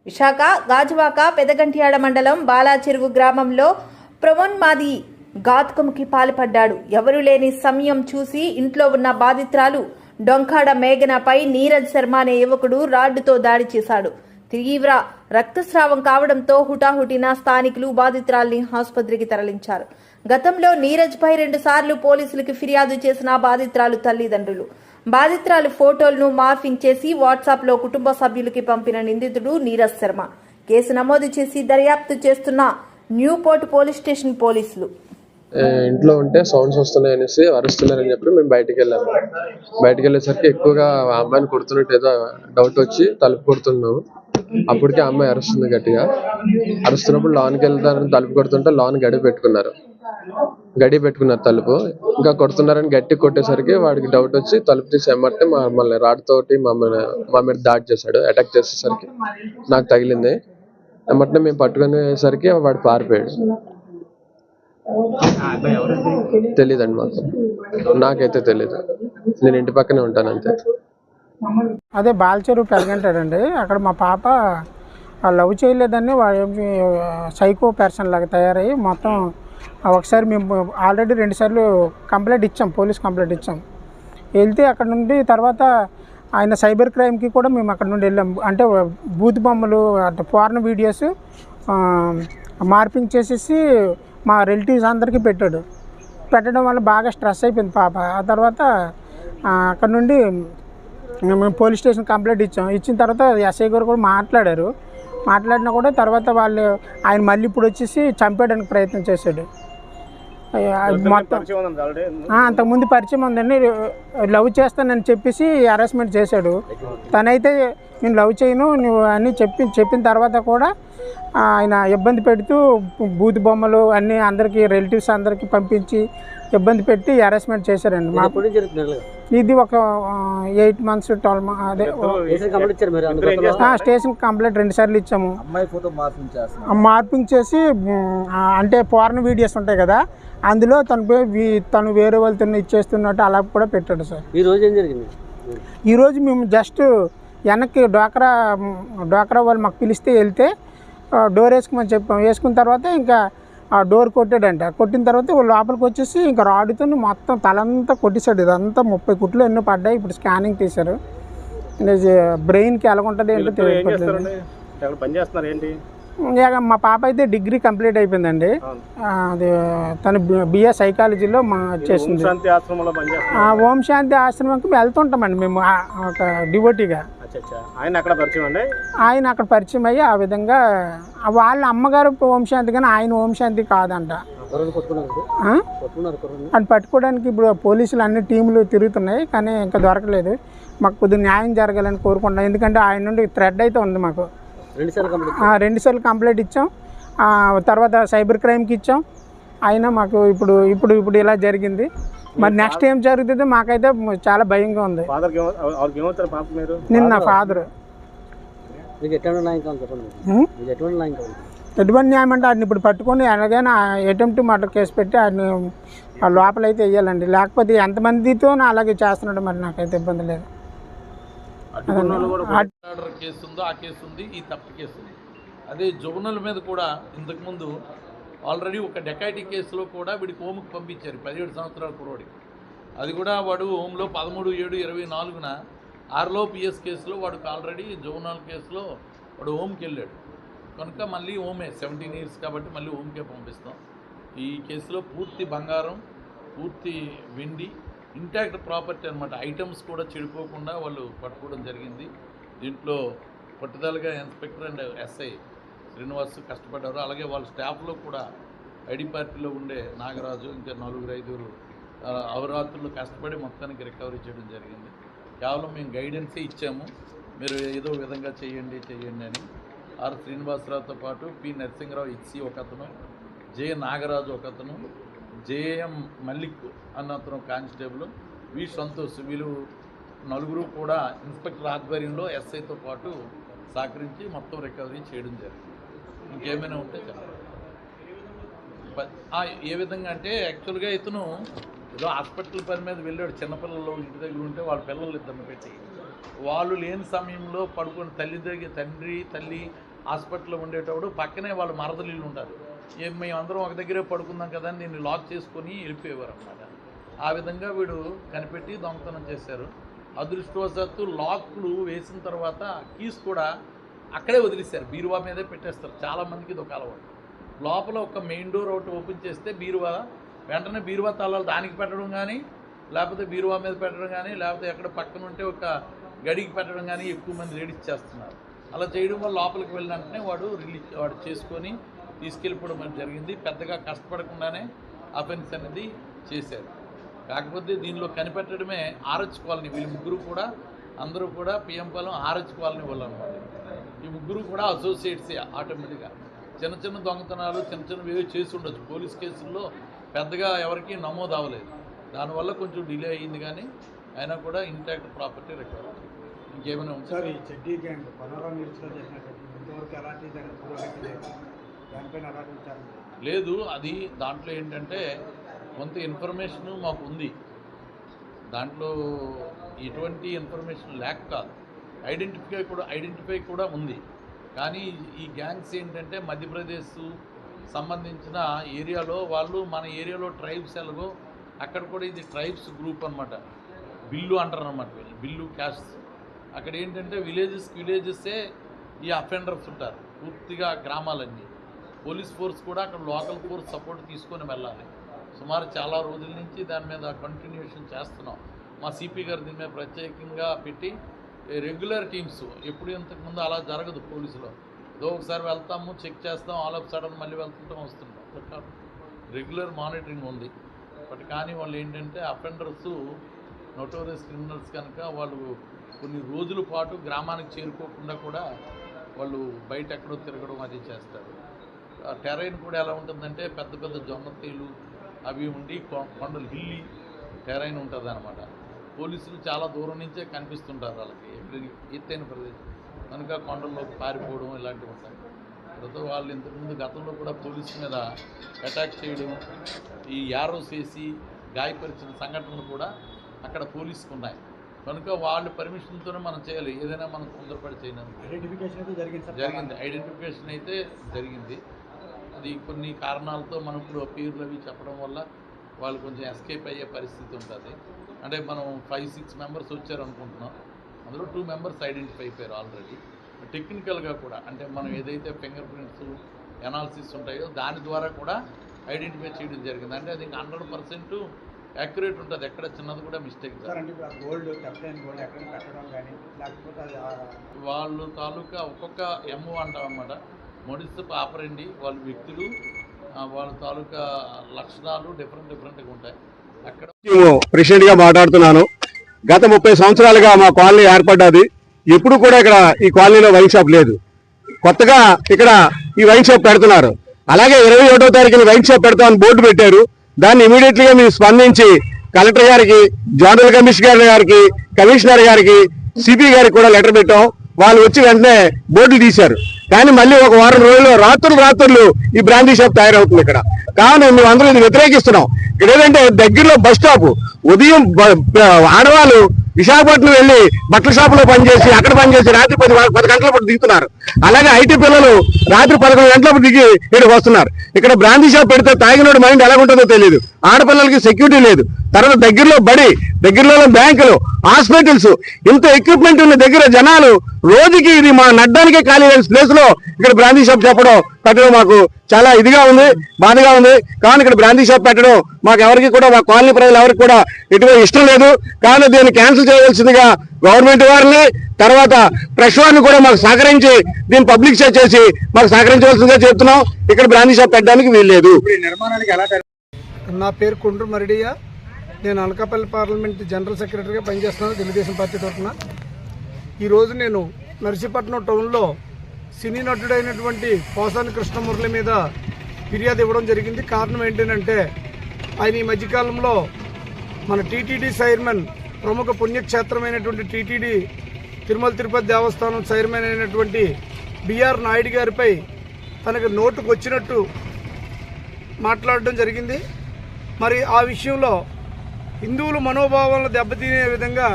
విశాఖ గాజువాక పెదగంట్యాడ మండలం బాలాచెరువు గ్రామంలో ప్రవోన్మాది ఘాతుకంకి పాల్పడ్డాడు. ఎవరూ లేని సమయం చూసి ఇంట్లో ఉన్న బాధితురాలు డొంకాడ మేఘనపై నీరజ్ శర్మ అనే యువకుడు రాడ్డుతో దాడి చేశాడు. తీవ్ర రక్తస్రావం కావడంతో హుటాహుటిన స్థానికులు బాధితురాల్ని ఆసుపత్రికి తరలించారు. గతంలో నీరజ్ పై 2 సార్లు పోలీసులకు ఫిర్యాదు చేసిన బాధితురాలు తల్లిదండ్రులు బాధితురాలు ఫోటోలను మార్ఫింగ్ చేసి వాట్సాప్లో కుటుంబ సభ్యులకి పంపిన నిందితుడు నీరజ్ శర్మ. కేసు నమోదు చేసి దర్యాప్తు చేస్తున్న న్యూపోర్ట్ పోలీస్ స్టేషన్ పోలీసులు ఇంట్లో ఉంటే సౌండ్స్ వస్తున్నాయి అనేసి అరుస్తున్నారని చెప్పి మేము బయటికి వెళ్ళాము. బయటికి వెళ్ళేసరికి ఎక్కువగా ఆ అమ్మాయిని కొడుతున్నట్టు ఏదో డౌట్ వచ్చి తలుపు కొడుతున్నాము. అప్పటికే ఆ అమ్మాయి అరుస్తుంది గట్టిగా. అరుస్తున్నప్పుడు లోన్కి వెళ్తారని తలుపు కొడుతుంటే లోన్ గడి పెట్టుకున్నారు తలుపు. ఇంకా కొడుతున్నారని గట్టి కొట్టేసరికి వాడికి డౌట్ వచ్చి తలుపు తీసి ఎమ్మటే మమ్మల్ని రాడ్తోటి మా మీద దాడి చేశాడు. అటాక్ చేసేసరికి నాకు తగిలింది. ఎమ్మటే మేము పట్టుకునేసరికి వాడు పారిపోయాడు. తెలీదండి మాకు, నాకైతే తెలీదు. నేను ఇంటి పక్కనే ఉంటాను అంతే. అదే బాలచెరువు పెరగంటాడండి. అక్కడ మా పాప లవ్ చేయలేదని వాడు సైకో పర్సన్ లాగా తయారయ్యి మొత్తం ఒకసారి మేము ఆల్రెడీ 2 సార్లు కంప్లైంట్ ఇచ్చాం, పోలీస్ కంప్లైంట్ ఇచ్చాం. వెళ్తే అక్కడ నుండి తర్వాత ఆయన సైబర్ క్రైమ్కి కూడా మేము అక్కడ నుండి వెళ్ళాం. అంటే బూత్ బొమ్మలు అంటే పోర్న్ వీడియోస్ మార్పింగ్ చేసేసి మా రిలేటివ్స్ అందరికీ పెట్టడం వల్ల బాగా స్ట్రెస్ అయిపోయింది పాప. ఆ తర్వాత అక్కడ నుండి మేము పోలీస్ స్టేషన్ కంప్లైంట్ ఇచ్చిన తర్వాత ఎస్ఐ గారు కూడా మాట్లాడినా కూడా తర్వాత ఆయన మళ్ళీ ఇప్పుడు వచ్చేసి చంపేయడానికి ప్రయత్నం చేశాడు. మొత్తం అంతకుముందు పరిచయం ఉందండి. లవ్ చేస్తానని చెప్పేసి హరాస్మెంట్ చేశాడు. తనైతే నేను లవ్ చేయను నువ్వు అని చెప్పిన తర్వాత కూడా ఆయన ఇబ్బంది పెడుతూ బూత్ బొమ్మలు అన్నీ అందరికీ రిలేటివ్స్ అందరికీ పంపించి ఇబ్బంది పెట్టి హరాస్మెంట్ చేశారండి. ఇది ఒక 8 months 12 months అదే స్టేషన్ కంప్లైంట్ 2 సార్లు ఇచ్చాము. మార్పింగ్ చేసి అంటే పోర్న్ వీడియోస్ ఉంటాయి కదా, అందులో తను వేరే వాళ్ళతో ఇచ్చేస్తున్నట్టు అలా కూడా పెట్టాడు సార్. ఈరోజు ఏం జరిగింది? ఈరోజు మేము జస్ట్ వెనక్కి డ్వాక్రా వాళ్ళు మాకు పిలిస్తే వెళ్తే డోర్ వేసుకోమని చెప్పాం. వేసుకున్న తర్వాత ఇంకా ఆ డోర్ కొట్టాడంట. కొట్టిన తర్వాత లోపలికి వచ్చేసి ఇంకా రాడ్డుతో మొత్తం తలంతా కొట్టేశాడు. ఇదంతా 30 కుట్లు ఎన్నో పడ్డాయి. ఇప్పుడు స్కానింగ్ తీశారు. బ్రెయిన్కి ఎలాగుంటుంది ఏంటో తెలియదు. మా పాప అయితే డిగ్రీ కంప్లీట్ అయిపోయిందండి. అది తను బిఏ సైకాలజీలో చేసింది. ఓం శాంతి ఆశ్రమంకి వెళ్తుంటామండి మేము ఒక డివోటీగా. ఆయన అక్కడ పరిచయం అయ్యి ఆ విధంగా వాళ్ళ అమ్మగారు ఓం శాంతి కానీ ఆయన ఓం శాంతి కాదంట. అని పట్టుకోవడానికి ఇప్పుడు పోలీసులు అన్ని టీములు తిరుగుతున్నాయి కానీ ఇంకా దొరకలేదు. మాకు కొద్దిగా న్యాయం జరగాలని కోరుకుంటున్నాం. ఎందుకంటే ఆయన నుండి థ్రెడ్ అయితే ఉంది మాకు. 2 సార్లు కంప్లైంట్ ఇచ్చాం. తర్వాత సైబర్ క్రైమ్కి ఇచ్చాం. అయినా మాకు ఇప్పుడు ఇలా జరిగింది. మరి నెక్స్ట్ ఏం జరుగుతుందో మాకైతే చాలా భయంగా ఉంది. నిన్న ఫాదర్ ఎటువంటి న్యాయం అంటే ఆయన ఇప్పుడు పట్టుకొని ఎలాగైనా అటెంప్ట్ మర్డర్ కేసు పెట్టి ఆయన లోపలైతే వేయాలండి. లేకపోతే ఎంతమందితో అలాగే చేస్తున్నాడు మరి నాకైతే ఇబ్బంది లేదు. కేసు ఉందో ఆ కేసు ఉంది, ఈ తప్పు కేసు ఉంది. అదే జువనల్ మీద కూడా ఇంతకుముందు ఆల్రెడీ ఒక డెకాయిటీ కేసులో కూడా వీడికి హోమ్కి పంపించారు 17 సంవత్సరాల కుర్రోడికి. అది కూడా వాడు హోమ్లో 13/7/24న ఆర్లో పిఎస్ కేసులో వాడికి ఆల్రెడీ జువనల్ కేసులో వాడు హోమ్కి వెళ్ళాడు కనుక మళ్ళీ హోమే 17 years కాబట్టి మళ్ళీ హోమ్కే పంపిస్తాం. ఈ కేసులో పూర్తి బంగారం, పూర్తి వెండి, ఇంటాక్ట్ ప్రాపర్టీ అనమాట, ఐటమ్స్ కూడా చెడిపోకుండా వాళ్ళు పట్టుకోవడం జరిగింది. దీంట్లో పట్టుదలగా ఇన్స్పెక్టర్ అండ్ ఎస్ఐ శ్రీనివాస్ కష్టపడ్డారు. అలాగే వాళ్ళ స్టాఫ్లో కూడా ఐడి పార్టీలో ఉండే నాగరాజు ఇంకా 4-5 అవరాత్రులు కష్టపడి మొత్తానికి రికవరీ చేయడం జరిగింది. కేవలం మేము గైడెన్సే ఇచ్చాము, మీరు ఏదో విధంగా చేయండి అని. ఆర్ శ్రీనివాసరావుతో పాటు పి నరసింహరావు హెచ్సి ఒకతను, జే నాగరాజు ఒకతను, జేఎం మల్లిక్ అన్నతను కానిస్టేబుల్, వి సంతోష్, వీళ్ళు 4 కూడా ఇన్స్పెక్టర్ ఆధ్వర్యంలో ఎస్ఐతో పాటు సహకరించి మొత్తం రికవరీ చేయడం జరిగింది. ఇంకేమైనా ఉంటే చెప్పండి. ఏ విధంగా అంటే యాక్చువల్గా ఇతను ఏదో హాస్పిటల్ పని మీద వెళ్ళాడు, చిన్నపిల్లలు ఇంటి దగ్గర ఉంటే వాళ్ళ పిల్లలు ఇద్దరిని పెట్టి వాళ్ళు లేని సమయంలో పడుకొని తండ్రి తల్లి హాస్పిటల్లో ఉండేటప్పుడు పక్కనే వాళ్ళు మరదలు ఉంటారు. మేమందరం ఒక దగ్గరే పడుకుందాం కదా అని నేను లాక్ చేసుకొని వెళ్ళిపోయేవారు అనమాట. ఆ విధంగా వీడు కనిపెట్టి దొంగతనం చేశారు. అదృష్టవశాత్తు లాక్లు వేసిన తర్వాత కీస్ కూడా అక్కడే వదిలేశారు, బీరువా మీదే పెట్టేస్తారు. చాలామందికి ఇది ఒక అలవాటు. లోపల ఒక మెయిన్ డోర్ ఒకటి ఓపెన్ చేస్తే బీరువా వెంటనే బీరువా తాళాలు దానికి పెట్టడం కానీ, లేకపోతే బీరువా మీద పెట్టడం కానీ, లేకపోతే ఎక్కడ పక్కన ఉంటే ఒక గడికి పెట్టడం కానీ ఎక్కువ మంది లేడీస్ చేస్తున్నారు. అలా చేయడం వల్ల లోపలికి వెళ్ళిన వెంటనే వాడు చేసుకొని తీసుకెళ్ళిపోవడం జరిగింది. పెద్దగా కష్టపడకుండానే అఫెన్స్ అనేది చేశారు. కాకపోతే దీనిలో కనిపెట్టడమే ఆర్హెచ్ కాలనీ. వీళ్ళు ముగ్గురు కూడా అందరూ కూడా పిఎంపాలెం ఆర్హెచ్ కాలనీ వాళ్ళు అనమాట. ఈ ముగ్గురు కూడా అసోసియేట్సే. ఆటోమేటిక్గా చిన్న చిన్న దొంగతనాలు చిన్నవి చేసి ఉండొచ్చు. పోలీస్ కేసుల్లో పెద్దగా ఎవరికి నమోదు అవ్వలేదు. దానివల్ల కొంచెం డిలే అయ్యింది, కానీ అయినా కూడా ఇంటాక్ట్ ప్రాపర్టీ రికవర్. ఇంకేమైనా సార్ ఈ చెడ్డీ గ్యాంగ్ పనోరమా న్యూస్లో చేసినట్టు ఇంతవరకు ఎలాంటి దానిపైన ఎలాంటి విచారణ లేదు. అది దాంట్లో ఏంటంటే కొంత ఇన్ఫర్మేషన్ మాకు ఉంది, దాంట్లో ఎటువంటి ఇన్ఫర్మేషన్ లేక కాదు, ఐడెంటిఫై కూడా ఉంది. కానీ ఈ గ్యాంగ్స్ ఏంటంటే మధ్యప్రదేశ్ సంబంధించిన ఏరియాలో వాళ్ళు, మన ఏరియాలో ట్రైబ్స్ ఎలాగో అక్కడ కూడా ఇది ట్రైబ్స్ గ్రూప్ అనమాట. బిల్లు అంటారు అన్నమాట వీళ్ళు, బిల్లు క్యాస్ట్. అక్కడ ఏంటంటే విలేజెస్సే ఈ అఫెండర్స్ ఉంటారు పూర్తిగా గ్రామాలన్నీ. పోలీస్ ఫోర్స్ కూడా అక్కడ లోకల్ ఫోర్స్ సపోర్ట్ తీసుకొని వెళ్ళాలి. సుమారు చాలా రోజుల నుంచి దాని మీద కంటిన్యూషన్ చేస్తున్నాం. మా సిపి గారు దీని మీద ప్రత్యేకంగా పెట్టి రెగ్యులర్ టీమ్స్, ఎప్పుడు ఇంతకుముందు అలా జరగదు పోలీసులో. ఏదో ఒకసారి వెళ్తాము, చెక్ చేస్తాం, ఆల్ ఆఫ్ సడన్ మళ్ళీ వెళ్తుంటాం వస్తుంటాం. రెగ్యులర్ మానిటరింగ్ ఉంది. బట్ కానీ వాళ్ళు ఏంటంటే అఫెండర్స్ నోటోరియస్ క్రిమినల్స్ కనుక వాళ్ళు కొన్ని రోజుల పాటు గ్రామానికి చేరుకోకుండా కూడా వాళ్ళు బయట ఎక్కడో తిరగడం అది చేస్తారు. టెరైన్ కూడా ఎలా ఉంటుందంటే పెద్ద పెద్ద జొన్నతీలు అవి ఉండి కొండలు హిల్లీ టెరైన్ ఉంటుంది అనమాట. పోలీసులు చాలా దూరం నుంచే కనిపిస్తుంటారు వాళ్ళకి, ఎత్తైన ప్రదేశం కనుక కొండల్లోకి పారిపోవడం ఇలాంటివి ఉంటాయి. తర్వాత వాళ్ళు ఇంతకుముందు గతంలో కూడా పోలీసు మీద అటాక్ చేయడం, ఈ యారోస్ వేసి గాయపరిచిన సంఘటనలు కూడా అక్కడ పోలీసుకు ఉన్నాయి. కనుక వాళ్ళ పర్మిషన్తోనే మనం చేయాలి, ఏదైనా మనం తొందరపడి చేయలేదు. ఐడెంటిఫికేషన్ అయితే జరిగింది. ఐడెంటిఫికేషన్ అయితే జరిగింది. అది కొన్ని కారణాలతో మనం ఇప్పుడు పేర్లు అవి చెప్పడం వల్ల వాళ్ళు కొంచెం ఎస్కేప్ అయ్యే పరిస్థితి ఉంటుంది. అంటే మనం 5-6 మెంబర్స్ వచ్చారు అనుకుంటున్నాం, అందులో 2 మెంబర్స్ ఐడెంటిఫై అయిపోయారు ఆల్రెడీ. టెక్నికల్గా కూడా అంటే మనం ఏదైతే ఫింగర్ ప్రింట్స్ ఎనాలిసిస్ ఉంటాయో దాని ద్వారా కూడా ఐడెంటిఫై చేయడం జరిగింది. అంటే అది 100% యాక్యురేట్ ఉంటుంది, ఎక్కడ చిన్నది కూడా మిస్టేక్. వాళ్ళు తాలూకా ఒక్కొక్క ఎంఓ అంటాం అన్నమాట, మొడిస్ ఆపరండి, వాళ్ళ వ్యక్తులు వాళ్ళ తాలూకా లక్షణాలు డిఫరెంట్గా ఉంటాయి. అక్కడ ప్రెసిడెంట్గా మాట్లాడుతున్నాను. గత 30 సంవత్సరాలుగా మా కాలనీ ఏర్పడ్డది. ఎప్పుడు కూడా ఇక్కడ ఈ కాలనీలో వైన్ షాప్ లేదు. కొత్తగా ఇక్కడ ఈ వైన్ షాప్ పెడుతున్నారు. అలాగే 21వ తారీఖున వైన్ షాప్ పెడతామని బోర్డు పెట్టారు. దాన్ని ఇమీడియట్గా మేము స్పందించి కలెక్టర్ గారికి, జోనల్ కమిషనర్ గారికి, కమిషనర్ గారికి, సిపి గారికి కూడా లెటర్ పెట్టాం. వాళ్ళు వచ్చి వెంటనే బోర్డులు తీశారు. కానీ మళ్ళీ ఒక వారం రోజుల్లో రాత్రులు ఈ బ్రాండీ షాప్ తయారవుతుంది ఇక్కడ. కావున మేము అందరూ ఇది వ్యతిరేకిస్తున్నాం. ఇక్కడ ఏంటంటే దగ్గరలో బస్ స్టాప్, ఉదయం ఆడవాళ్ళు విశాఖపట్నం వెళ్ళి బట్టల షాపులో పనిచేసి అక్కడ పనిచేసి రాత్రి 10 గంటలప్పుడు దిగుతున్నారు. అలాగే ఐటీ పిల్లలు రాత్రి 11 గంటలప్పుడు దిగి ఇక్కడికి వస్తున్నారు. ఇక్కడ బ్రాండీ షాప్ పెడితే తాగినోడు మైండ్ ఎలా ఉంటుందో తెలియదు. ఆడపిల్లలకి సెక్యూరిటీ లేదు. తర్వాత దగ్గరలో బడి, దగ్గరలో బ్యాంకులు, హాస్పిటల్స్, ఇంత ఎక్విప్మెంట్ ఉన్న దగ్గర జనాలు రోజుకి ఇది మా నడ్డానికే ఖాళీ లేని ప్లేస్ లో ఇక్కడ బ్రాండీ షాప్ పెట్టడం మాకు చాలా ఇదిగా ఉంది, బాధగా ఉంది. కానీ ఇక్కడ బ్రాండీ షాప్ పెట్టడం మాకు ఎవరికి కూడా, మా కాలనీ ప్రజలు ఎవరికి కూడా ఎటువంటి ఇష్టం లేదు. కానీ దీన్ని క్యాన్సిల్ చేయవలసిందిగా గవర్నమెంట్ వారిని, తర్వాత ప్రెస్ వారిని కూడా మాకు సహకరించి దీన్ని పబ్లిక్ చేసి మాకు సహకరించవలసిందిగా చెప్తున్నాం. ఇక్కడ బ్రాండీ షాప్ పెట్టడానికి వీల్లేదు. నా పేరు కుండ్రు మరిడియా. నేను అనకాపల్లి పార్లమెంట్ జనరల్ సెక్రటరీగా పనిచేస్తున్నాను తెలుగుదేశం పార్టీ తరఫున. ఈరోజు నేను నర్సీపట్నం టౌన్లో సినీ నటుడైనటువంటి పోసాని కృష్ణమురళి మీద ఫిర్యాదు ఇవ్వడం జరిగింది. కారణం ఏంటంటే ఆయన ఈ మధ్యకాలంలో మన టీటీడీ చైర్మన్, ప్రముఖ పుణ్యక్షేత్రమైనటువంటి టీటీడీ తిరుమల తిరుపతి దేవస్థానం చైర్మన్ అయినటువంటి బిఆర్ నాయుడు గారిపై తనకు నోటుకు వచ్చినట్టు మాట్లాడడం జరిగింది. మరి ఆ విషయంలో హిందువుల మనోభావాలను దెబ్బతీనే విధంగా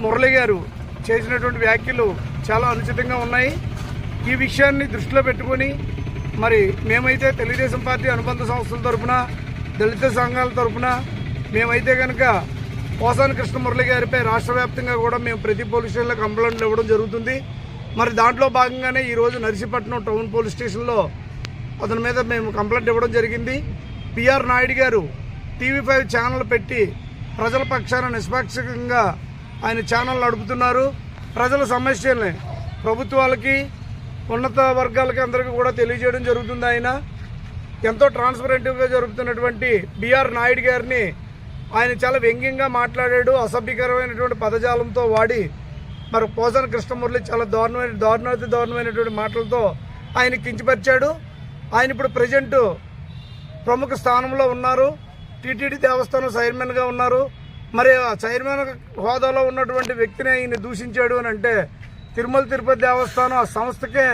మురళి గారు చేసినటువంటి వ్యాఖ్యలు చాలా అనుచితంగా ఉన్నాయి. ఈ విషయాన్ని దృష్టిలో పెట్టుకొని మరి మేమైతే తెలుగుదేశం పార్టీ అనుబంధ సంస్థల తరఫున, దళిత సంఘాల తరఫున మేమైతే కనుక పోసాని కృష్ణమురళి గారిపై రాష్ట్ర వ్యాప్తంగా కూడా మేము ప్రతి పోలీస్ స్టేషన్లో కంప్లైంట్లు ఇవ్వడం జరుగుతుంది. మరి దాంట్లో భాగంగానే ఈరోజు నర్సీపట్నం టౌన్ పోలీస్ స్టేషన్లో అతని మీద మేము కంప్లైంట్ ఇవ్వడం జరిగింది. పిఆర్ నాయుడు గారు TV5 ఛానల్ పెట్టి ప్రజల పక్షాన నిష్పాక్షికంగా ఆయన ఛానల్ నడుపుతున్నారు. ప్రజల సమస్యల్ని ప్రభుత్వాలకి, ఉన్నత వర్గాలకి అందరికీ కూడా తెలియజేయడం జరుగుతుంది. ఆయన ఎంతో ట్రాన్స్పరెంట్గా జరుపుతున్నటువంటి బిఆర్ నాయుడు గారిని ఆయన చాలా వ్యంగ్యంగా మాట్లాడాడు. అసభ్యకరమైనటువంటి పదజాలంతో వాడి మరి పోసాని కృష్ణమురళి చాలా దారుణమైనటువంటి మాటలతో ఆయన కించపరిచాడు. ఆయన ఇప్పుడు ప్రజెంట్ ప్రముఖ స్థానంలో ఉన్నారు. టీటీడీ దేవస్థానం చైర్మన్గా ఉన్నారు. మరి ఆ చైర్మన్ హోదాలో ఉన్నటువంటి వ్యక్తిని ఆయన దూషించాడు అని అంటే తిరుమల తిరుపతి దేవస్థానం ఆ సంస్థకే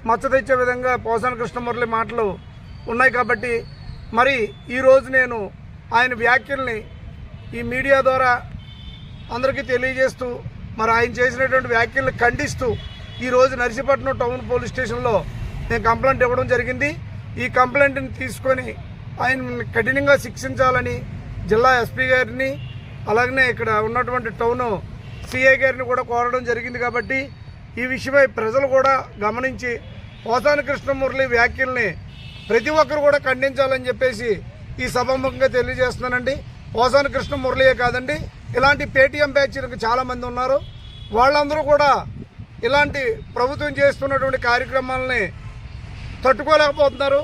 మచ్చ తెచ్చే విధంగా పోసాని కృష్ణమురళి మాటలు ఉన్నాయి. కాబట్టి మరి ఈరోజు నేను ఆయన వ్యాఖ్యల్ని ఈ మీడియా ద్వారా అందరికీ తెలియజేస్తూ మరి ఆయన చేసినటువంటి వ్యాఖ్యల్ని ఖండిస్తూ ఈరోజు నర్సీపట్నం టౌన్ పోలీస్ స్టేషన్లో నేను కంప్లైంట్ ఇవ్వడం జరిగింది. ఈ కంప్లైంట్ని తీసుకొని ఆయన కఠినంగా శిక్షించాలని జిల్లా ఎస్పీ గారిని అలాగనే ఇక్కడ ఉన్నటువంటి టౌన్ సిఐ గారిని కూడా కోరడం జరిగింది. కాబట్టి ఈ విషయమై ప్రజలు కూడా గమనించి పోసాని కృష్ణమురళి వ్యాఖ్యల్ని ప్రతి ఒక్కరు కూడా ఖండించాలని చెప్పేసి ఈ సభాముఖంగా తెలియజేస్తున్నానండి. పోసాని కృష్ణమురళియే కాదండి, ఇలాంటి పేటీఎం బ్యాచ్లకు చాలామంది ఉన్నారు. వాళ్ళందరూ కూడా ఇలాంటి ప్రభుత్వం చేస్తున్నటువంటి కార్యక్రమాలని తట్టుకోలేకపోతున్నారు.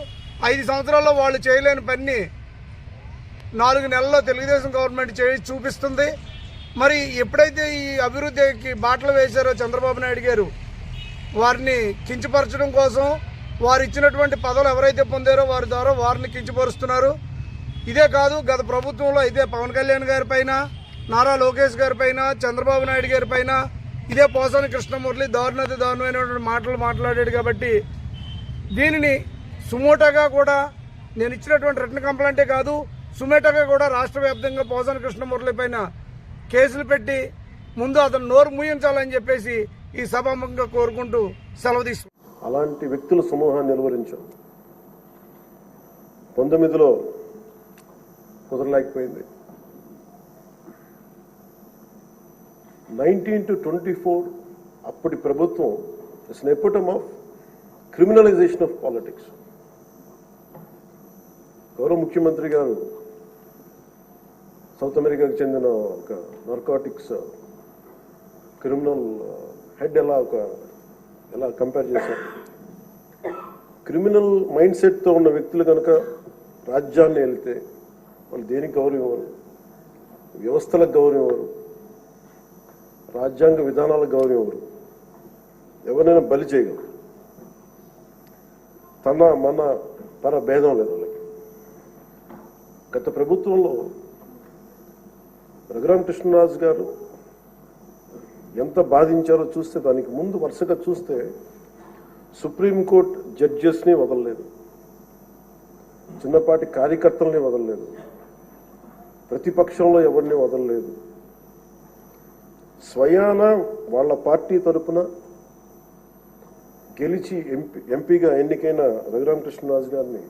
5 సంవత్సరాల్లో వాళ్ళు చేయలేని పని 4 నెలల్లో తెలుగుదేశం గవర్నమెంట్ చేసి చూపిస్తుంది. మరి ఎప్పుడైతే ఈ అభివృద్ధికి బాటలు వేశారో చంద్రబాబు నాయుడు గారు, వారిని కించపరచడం కోసం వారు ఇచ్చినటువంటి పదవులు ఎవరైతే పొందారో వారి ద్వారా వారిని కించపరుస్తున్నారు. ఇదే కాదు, గత ప్రభుత్వంలో ఇదే పవన్ కళ్యాణ్ గారి పైన, నారా లోకేష్ గారి పైన, చంద్రబాబు నాయుడు గారి పైన ఇదే పోసాని కృష్ణమురళి దారుణమైనటువంటి మాటలు మాట్లాడాడు. కాబట్టి దీనిని సుమోటాగా కూడా నేను ఇచ్చినటువంటి రిటన్ కంప్లైంటే కాదు, సుమేటాగా కూడా రాష్ట్ర వ్యాప్తంగా పోసాని కృష్ణమురళి పైన కేసులు పెట్టి ముందు అతను నోరు మూయించాలని చెప్పేసి ఈ సభాముఖంగా కోరుకుంటూ సెలవు తీసుకుంటాను. అలాంటి వ్యక్తుల సమూహాన్ని నిర్వహించాం. 19లో కుదరలేకపోయింది. 19 to 24 అప్పటి ప్రభుత్వం it's an ఎపిటమ్ of criminalization of politics. గౌరవ ముఖ్యమంత్రి గారు సౌత్ అమెరికాకు చెందిన ఒక నార్కాటిక్స్ క్రిమినల్ హెడ్ ఎలా కంపేర్ చేశారు. క్రిమినల్ మైండ్ సెట్తో ఉన్న వ్యక్తులు కనుక రాజ్యాన్ని వెళ్తే వాళ్ళు దేనికి గౌరవం ఇవ్వరు, వ్యవస్థలకు గౌరవం ఇవ్వరు, రాజ్యాంగ విధానాలకు గౌరవం ఇవ్వరు, ఎవరైనా బలి చేయగలరు. తన భేదం లేదు వాళ్ళకి. గత ప్రభుత్వంలో రఘురామకృష్ణరాజు గారు ఎంత బాధించారో చూస్తే, దానికి ముందు వరుసగా చూస్తే సుప్రీంకోర్టు జడ్జెస్ని వదలలేదు, చిన్నపాటి కార్యకర్తల్ని వదలలేదు, ప్రతిపక్షంలో ఎవరిని వదలలేదు. స్వయాన వాళ్ళ పార్టీ తరఫున గెలిచి ఎంపీగా ఎన్నికైన రఘురామకృష్ణరాజు గారిని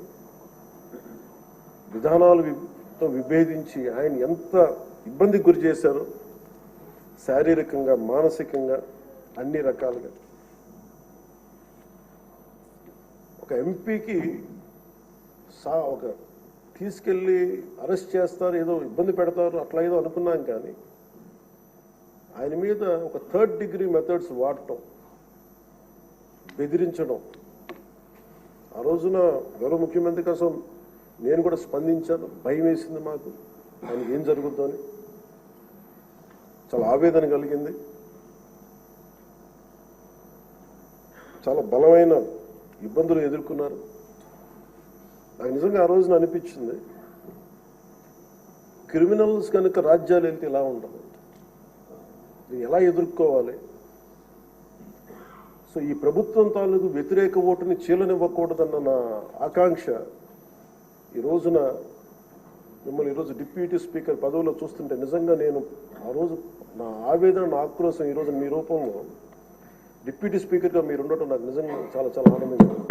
విధానాలతో విభేదించి ఆయన ఎంత ఇబ్బందికి గురి చేశారో, శారీరకంగా, మానసికంగా, అన్ని రకాలుగా. ఒక ఎంపీకి ఒక తీసుకెళ్ళి అరెస్ట్ చేస్తారు, ఏదో ఇబ్బంది పెడతారు, అట్లా ఏదో అనుకున్నాం. కానీ ఆయన మీద ఒక 3rd degree మెథడ్స్ వాడటం, బెదిరించడం. ఆ రోజున గౌరవ ముఖ్యమంత్రి కోసం నేను కూడా స్పందించాను. భయం వేసింది మాకు, ఆయనకి ఏం జరుగుతుందో అని. చాలా ఆవేదన కలిగింది. చాలా బలమైన ఇబ్బందులు ఎదుర్కొన్నారు. నాకు నిజంగా ఆ రోజున అనిపించింది, క్రిమినల్స్ కనుక రాజ్యాలు వెళ్తే ఇలా ఉండదు, ఎలా ఎదుర్కోవాలి. సో ఈ ప్రభుత్వం తాలూకు వ్యతిరేక ఓటుని చీలనివ్వకూడదన్న నా ఆకాంక్ష ఈ రోజున మిమ్మల్ని ఈరోజు డిప్యూటీ స్పీకర్ పదవిలో చూస్తుంటే నిజంగా నేను ఆ రోజు నా ఆవేదన నా ఆక్రోశం ఈరోజు మీ రూపంలో డిప్యూటీ స్పీకర్గా మీరు ఉండటం నాకు నిజంగా చాలా చాలా ఆనందంగా ఉంది.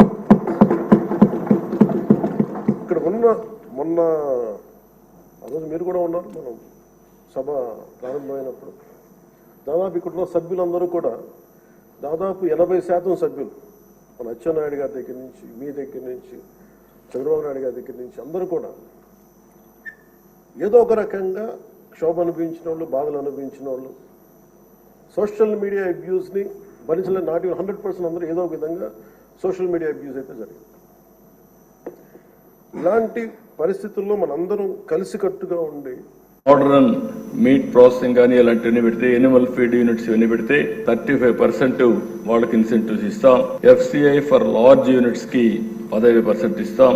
ఇక్కడ మొన్న ఆ రోజు మీరు కూడా ఉన్నారు, మనం సభ ప్రారంభమైనప్పుడు దాదాపు ఇక్కడ ఉన్న సభ్యులందరూ కూడా దాదాపు 80% సభ్యులు మన అచ్చెన్నాయుడు గారి దగ్గర నుంచి, మీ దగ్గర నుంచి, చంద్రబాబు నాయుడు గారి దగ్గర నుంచి అందరూ కూడా ఏదో ఒక రకంగా క్షోభ అనుభవించిన వాళ్ళు, బాధలు అనుభవించిన వాళ్ళు, సోషల్ మీడియా అబ్యూస్ని భరించలేని నాటి 100% అందరూ ఏదో ఒక విధంగా సోషల్ మీడియా అబ్యూస్ అయితే జరిగింది. ఇలాంటి పరిస్థితుల్లో మనందరం కలిసికట్టుగా ఉండి మోడరన్ మీట్ ప్రాసెసింగ్ కానీ ఇలాంటివన్నీ పెడితే, ఎనిమల్ ఫీడ్ యూనిట్స్ ఇవన్నీ పెడితే 35% వాళ్ళకి ఇన్సెంటివ్స్ ఇస్తాం. FCI ఫర్ లార్జ్ యూనిట్స్ కి 15% ఇస్తాం.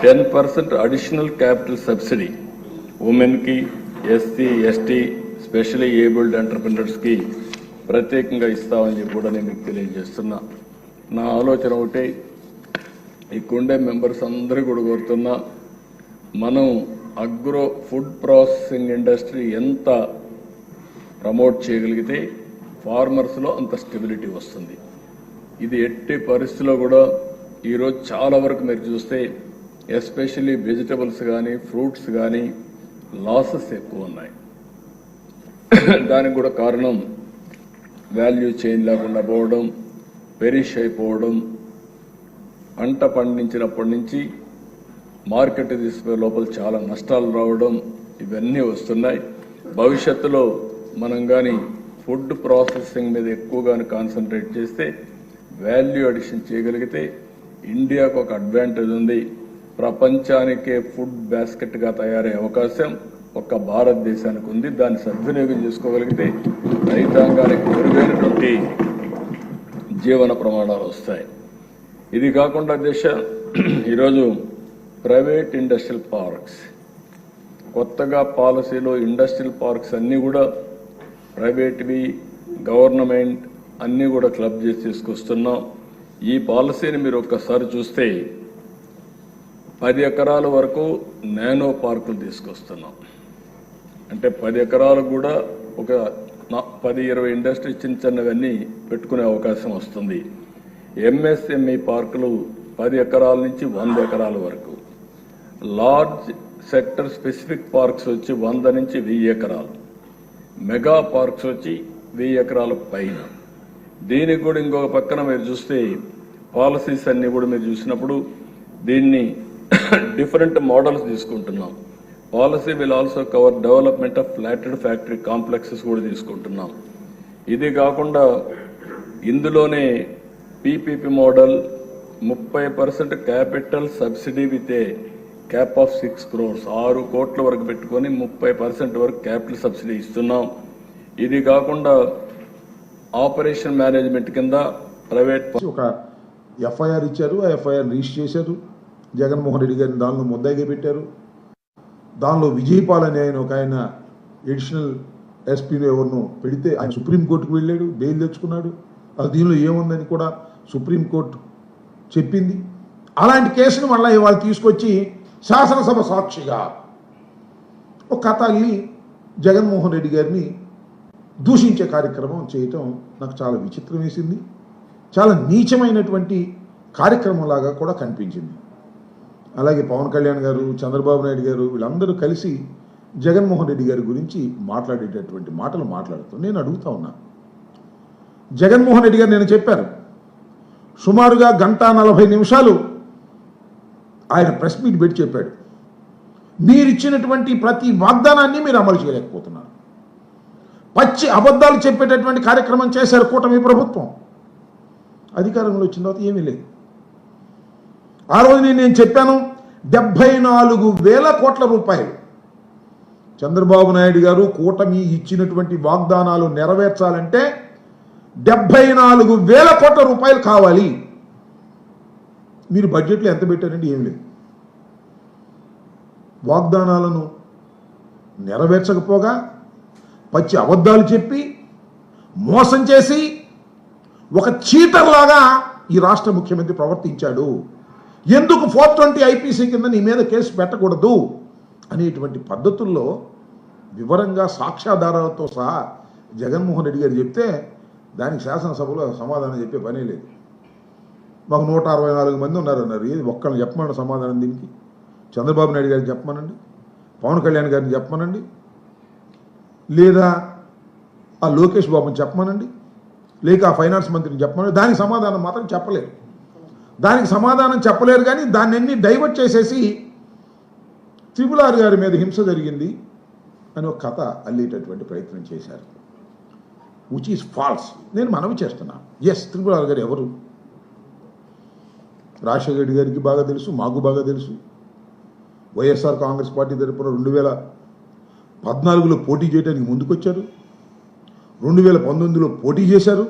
10% అడిషనల్ క్యాపిటల్ సబ్సిడీ ఉమెన్ కి, SC, ST, specially abled entrepreneurs కి ప్రత్యేకంగా ఇస్తామని చెప్పి కూడా నేను మీకు తెలియజేస్తున్నా. నా ఆలోచన ఒకటే, ఇక్కడుండే మెంబర్స్ అందరూ కూడా కోరుతున్నా, మనం అగ్రో ఫుడ్ ప్రాసెసింగ్ ఇండస్ట్రీ ఎంత ప్రమోట్ చేయగలిగితే ఫార్మర్స్లో అంత స్టెబిలిటీ వస్తుంది. ఇది ఎట్టి పరిస్థితుల్లో కూడా ఈరోజు చాలా వరకు మీరు చూస్తే ఎస్పెషల్లీ వెజిటబుల్స్ కానీ ఫ్రూట్స్ కానీ లాసెస్ ఎక్కువ ఉన్నాయి. దానికి కూడా కారణం వాల్యూ చైన్ లేకుండా పోవడం, పెరిష్ అయిపోవడం, పంట పండించినప్పటి నుంచి మార్కెట్ తీసుకునే లోపల చాలా నష్టాలు రావడం, ఇవన్నీ వస్తున్నాయి. భవిష్యత్తులో మనం కానీ ఫుడ్ ప్రాసెసింగ్ మీద ఎక్కువగానే కాన్సన్ట్రేట్ చేస్తే, వాల్యూ అడిషన్ చేయగలిగితే ఇండియాకు ఒక అడ్వాంటేజ్ ఉంది. ప్రపంచానికే ఫుడ్ బాస్కెట్గా తయారయ్యే అవకాశం ఒక్క భారతదేశానికి ఉంది. దాన్ని సద్వినియోగం చేసుకోగలిగితే రైతాంగానికి మెరుగైనటువంటి జీవన ప్రమాణాలు వస్తాయి. ఇది కాకుండా ఈరోజు ప్రైవేట్ ఇండస్ట్రియల్ పార్క్స్, కొత్తగా పాలసీలో ఇండస్ట్రియల్ పార్క్స్ అన్నీ కూడా ప్రైవేట్వి, గవర్నమెంట్ అన్నీ కూడా క్లబ్ చేసి తీసుకొస్తున్నాం. ఈ పాలసీని మీరు ఒక్కసారి చూస్తే 10 ఎకరాల వరకు నానో పార్కులు తీసుకొస్తున్నాం. అంటే 10 ఎకరాలకు కూడా ఒక 10-20 ఇండస్ట్రీ చిన్నవన్నీ పెట్టుకునే అవకాశం వస్తుంది. MSME పార్కులు 10 ఎకరాల నుంచి 100 ఎకరాల వరకు, లార్జ్ సెక్టర్ స్పెసిఫిక్ పార్క్స్ వచ్చి 100 నుంచి 1000 ఎకరాలు, మెగా పార్క్స్ వచ్చి 1000 ఎకరాల పైన. దీనికి కూడా ఇంకొక పక్కన మీరు చూస్తే పాలసీస్ అన్ని కూడా మీరు చూసినప్పుడు దీన్ని డిఫరెంట్ మోడల్స్ తీసుకుంటున్నాం. Policy will also cover development of flatted factory complexes కూడా తీసుకుంటున్నాం. ఇది కాకుండా ఇందులోనే PPP model 30% capital subsidy with a cap of 6 crores, 6 కోట్ల వరకు పెట్టుకొని 30% వరకు క్యాపిటల్ సబ్సిడీ ఇస్తున్నాం. ఇది కాకుండా ఆపరేషన్ మేనేజ్మెంట్ కింద ప్రైవేట్ ఒక FIR ఇచ్చారు. ఆ FIR రిజిస్టర్ చేశారు. జగన్మోహన్ రెడ్డి గారిని దానిలో ముద్దాయిగా పెట్టారు. దానిలో విజయపాల్ అనే ఒక ఆయన ఎడిషనల్ ఎస్పీలో ఎవరినో పెడితే ఆయన సుప్రీంకోర్టుకు వెళ్ళాడు, బెయిల్ తెచ్చుకున్నాడు. అది దీనిలో ఏముందని కూడా సుప్రీంకోర్టు చెప్పింది. అలాంటి కేసును మళ్ళీ ఇవాళ తీసుకొచ్చి శాసనసభ సాక్షిగా ఒక కథ అల్లి జగన్మోహన్ రెడ్డి గారిని దూషించే కార్యక్రమం చేయటం నాకు చాలా విచిత్రం వేసింది. చాలా నీచమైనటువంటి కార్యక్రమంలాగా కూడా కనిపించింది. అలాగే పవన్ కళ్యాణ్ గారు, చంద్రబాబు నాయుడు గారు వీళ్ళందరూ కలిసి జగన్మోహన్ రెడ్డి గారి గురించి మాట్లాడేటటువంటి మాటలు మాట్లాడుతూ నేను అడుగుతా ఉన్నా, జగన్మోహన్ రెడ్డి గారు నేను చెప్పారు సుమారుగా 1:40 నిమిషాలు ఆయన ప్రెస్ మీట్ పెట్టి చెప్పాడు, మీరు ఇచ్చినటువంటి ప్రతి వాగ్దానాన్ని మీరు అమలు చేయలేకపోతున్నారు. పచ్చి అబద్ధాలు చెప్పేటటువంటి కార్యక్రమం చేశారు కూటమి ప్రభుత్వం. అధికారంలో వచ్చిన తర్వాత ఏమీ లేదు. ఆ రోజు నేను చెప్పాను 74,000 కోట్ల రూపాయలు చంద్రబాబు నాయుడు గారు కూటమి ఇచ్చినటువంటి వాగ్దానాలు నెరవేర్చాలంటే 74,000 కోట్ల రూపాయలు కావాలి. మీరు బడ్జెట్లో ఎంత పెట్టారండి? ఏం లేదు. వాగ్దానాలను నెరవేర్చకపోగా పచ్చి అబద్ధాలు చెప్పి మోసం చేసి ఒక చీటర్ లాగా ఈ రాష్ట్ర ముఖ్యమంత్రి ప్రవర్తించాడు. ఎందుకు 420 ఐపీసీ కింద నీ మీద కేసు పెట్టకూడదు అనేటువంటి పద్ధతుల్లో వివరంగా సాక్ష్యాధారాలతో సహా జగన్మోహన్ రెడ్డి గారు చెప్తే దానికి శాసనసభలో సమాధానం చెప్పే పనే లేదు. మాకు 164 మంది ఉన్నారన్నారు. ఏది ఒక్కళ్ళని చెప్పమనండి సమాధానం దీనికి? చంద్రబాబు నాయుడు గారిని చెప్పమనండి, పవన్ కళ్యాణ్ గారిని చెప్పమనండి, లేదా ఆ లోకేష్ బాబుని చెప్పమనండి, లేక ఆ ఫైనాన్స్ మంత్రిని చెప్పమనండి. దానికి సమాధానం మాత్రం చెప్పలేరు. దానికి సమాధానం చెప్పలేరు. కానీ దాన్ని డైవర్ట్ చేసేసి త్రిపుల్ గారి మీద హింస జరిగింది అని ఒక కథ అల్లేటటువంటి ప్రయత్నం చేశారు, విచ్ ఈజ్ ఫాల్స్. నేను మనవి చేస్తున్నాను. ఎస్, త్రిపుల్ గారు ఎవరు? రాజశేఖర రెడ్డి గారికి బాగా తెలుసు, మాకు బాగా తెలుసు. వైఎస్ఆర్ కాంగ్రెస్ పార్టీ తరపున 2014లో పోటీ చేయడానికి ముందుకొచ్చారు, 2019లో పోటీ చేశారు.